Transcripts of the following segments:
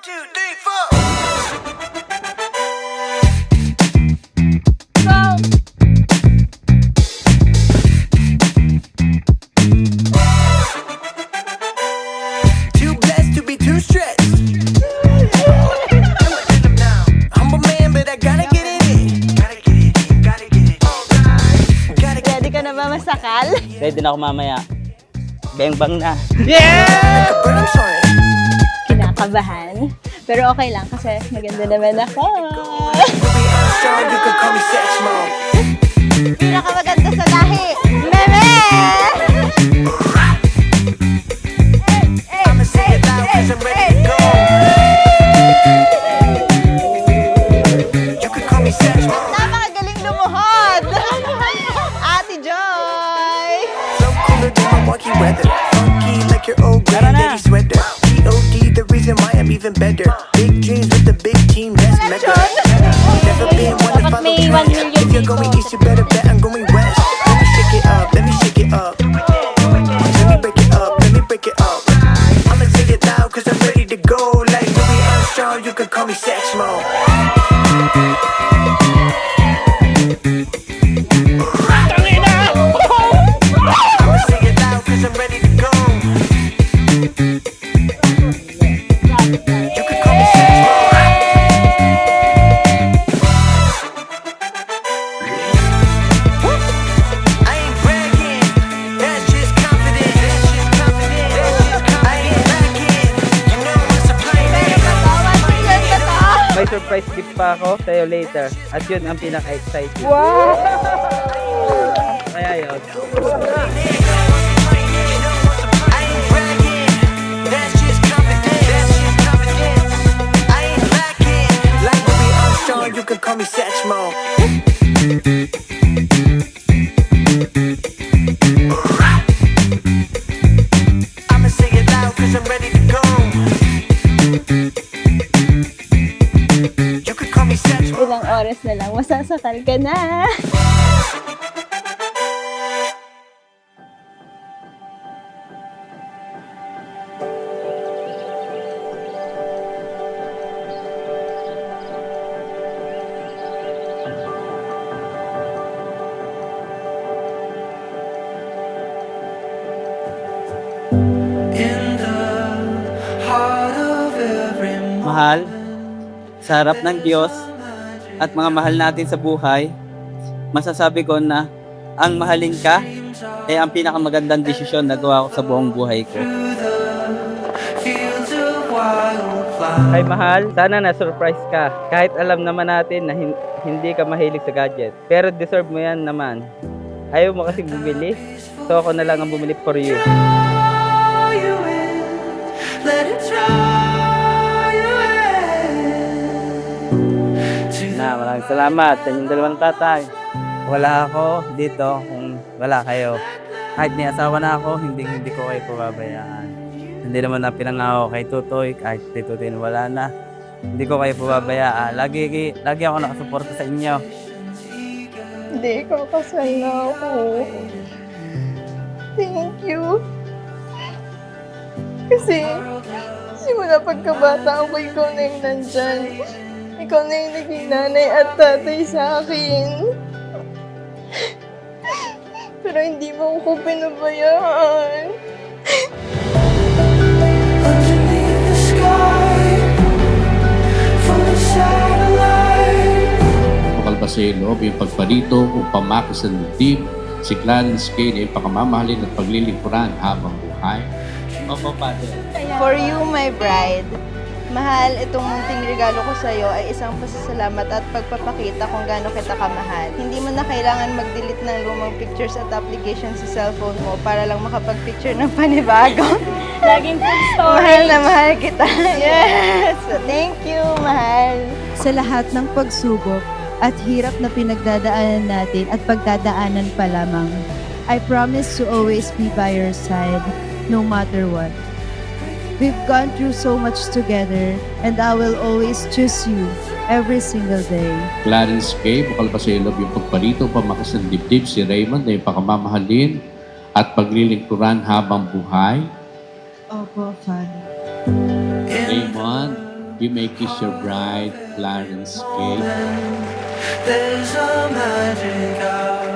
two, three, four. Too blessed to be too stressed. Humble man, but I gotta get it in. Gotta get it in, gotta get it in. Gotta get Ready ka na ba masakal? Ready na ako mamaya. Bang bang na. a burning sun. Kinakabahan. Pero okay lang kasi maganda naman ako. Louis Armstrong, you can call me sex mom. Pinakamaganda sa lahi. Meme! I'ma say it loud 'cause I'm ready to go. You can call me sex mom. Napakagaling lumuhod! Ate Joy! Flow cooler than Milwaukee weather. Funky like your old granddaddy sweater. G.O.D. the reason why I'm even better. Big dreams with the big team, that's mega. Never been one to Dapat follow may 1 trends. million If you're going east, you better bet I'm going west. Let me shake it up, let me shake it up. Let me break it up, let me break it up. I'ma say it loud 'cause I'm ready to go. Like Louis Armstrong, you can call me sex mode. I'ma say it loud 'cause I'm ready to go. You can call me sex mode. I ain't bragging, that's just confidence. That's just confidence. That's just confidence. I ain't lacking, you know I'm supplying it. May surprise gift pa ako sa'yo later. At yun ang pinaka-exciting. Wow! Kaya yun. I ain't bragging, that's just confidence. That's just confidence. I ain't lacking, like Louis Armstrong, you can call me sex mode. I'ma say it loud 'cause I'm ready to go. You can call me sex mode. Ilang oras na lang, masasakal ka na. In the heart of every Mahal, sa harap ng Diyos at mga mahal natin sa buhay, masasabi ko na ang mahalin ka ay ang pinakamagandang desisyon na gawa ko sa buong buhay ko. fields of wildflowers. Kay mahal, sana na-surprise ka. Kahit alam naman natin na hindi ka mahilig sa gadget. Pero deserve mo yan naman. Ayaw mo kasi bumili, so ako na lang ang bumili for you. Draw you in, let it draw you in. Na, maraming salamat sa inyong dalawang tatay. Wala ako dito kung wala kayo. Kahit may asawa na ako, hindi ko kayo pababayaan. Hindi naman na pinangako kay Tutoy, kahit kay Tutoy wala na. Hindi ko kayo pababayaan. Lagi ako nakasuporta sa inyo. Hindi, kakasal na ako. Thank you. Kasi, simula pagkabata ko, ikaw na yung nandyan. Ikaw na yung naging nanay at tatay sa akin. Pero hindi mo ako pinabayaan. Underneath the sky, full of satellite. Kalbaselo, yung pagparito o pamakis ng dibdib, si Clarence Kane ay pakamamahalin at paglilingkuran habang buhay. Opo, Padre. For you, my bride. Mahal, itong munting regalo ko sa'yo ay isang pasasalamat at pagpapakita kung gaano kita kamahal. Hindi mo na kailangan mag-delete ng lumang pictures at applications sa cellphone mo para lang makapag-picture ng panibago. Laging full Mahal storage. na mahal kita. Yes! Thank you, mahal. Sa lahat ng pagsubok at hirap na pinagdadaanan natin at pagdadaanan pa lamang, I promise to always be by your side, no matter what. We've gone through so much together, and I will always choose you every single day. Clarence Kane, Kalbaselo, yung pagparito o pamakis ng dibdib, si Raymond ay pakamamahalin at paglilingkuran habang buhay. Opo, Father. Raymond, You may kiss your bride, Clarence K. There's a magic hour.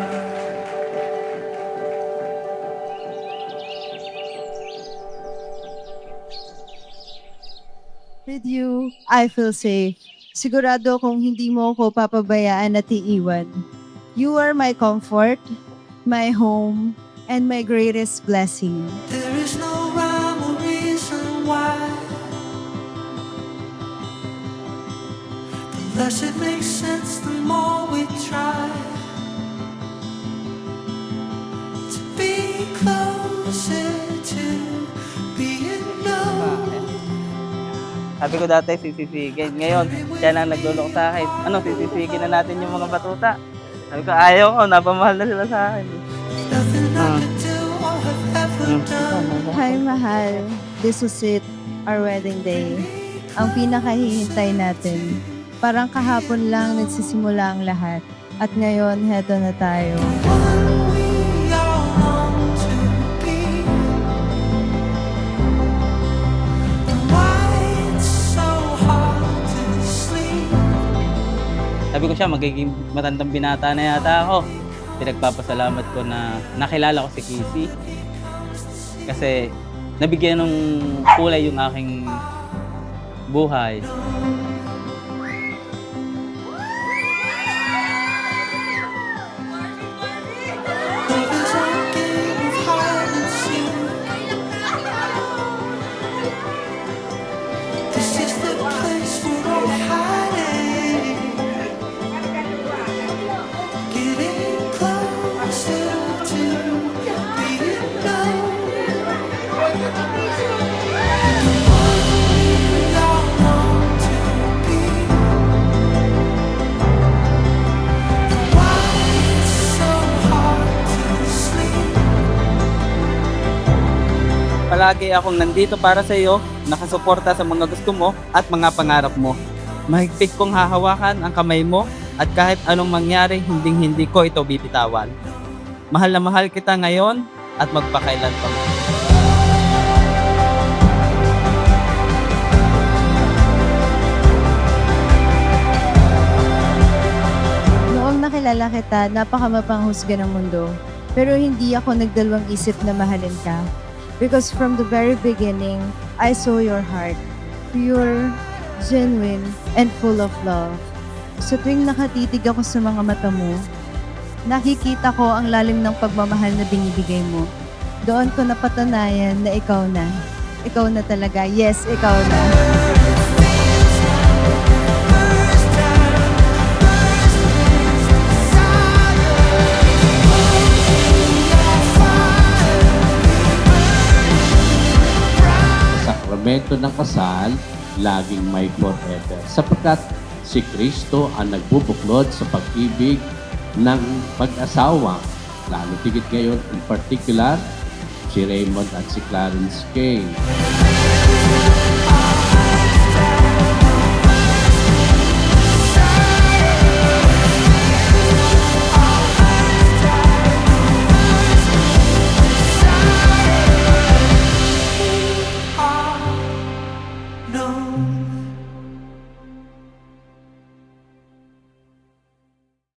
With you, I feel safe. Sigurado kung hindi mo ako papabayaan at iiwan. You are my comfort, my home, and my greatest blessing. There is no rhyme or reason why. The less it makes sense, the more we try to be closer to being known. Sabi ko dati sisisigin. Ngayon, siya lang naglulok sa akin. Ano, sisisigin na natin yung mga batuta. Sabi ko, ayaw ko, napamahal na sila sa akin. Nothing I could do or have ever done. Hi, mahal. This is it, our wedding day. Ang pinakahihintay natin. Parang kahapon lang nagsisimula ang lahat. At ngayon, heto na tayo. One we all long to be. Why it's so hard to sleep. Sabi ko siya, magiging matandang binata na yata ako. Pinagpapasalamat ko na nakilala ko si Kissy. Kasi nabigyan ng kulay yung aking buhay. Love is a game of hide and seek. This is the place we're all hiding. Getting closer to being known. The one we all long to be. Why it's so hard to sleep. Palagi akong nandito para sa iyo, nakasuporta sa mga gusto mo at mga pangarap mo. Mahigpit kong hahawakan ang kamay mo at kahit anong mangyari, hindi ko ito bibitawan. Mahal na mahal kita ngayon at magpakailan pa. Noong nakilala kita, napakamapanghusga ng mundo. Pero hindi ako nagdalawang isip na mahalin ka. Because from the very beginning, I saw your heart. Pure, genuine, and full of love. Sa tuwing nakatitig ako sa mga mata mo, nakikita ko ang lalim ng pagmamahal na binibigay mo. Doon ko napatanayan na ikaw na. Ikaw na talaga. Yes, ikaw na. Sakramento ng kasal, laging may forever. Sapagkat si Kristo ang nagbubuklod sa pag-ibig ng pag-asawa. Lalo tigit ngayon, in particular, si Raymond at si Clarence K.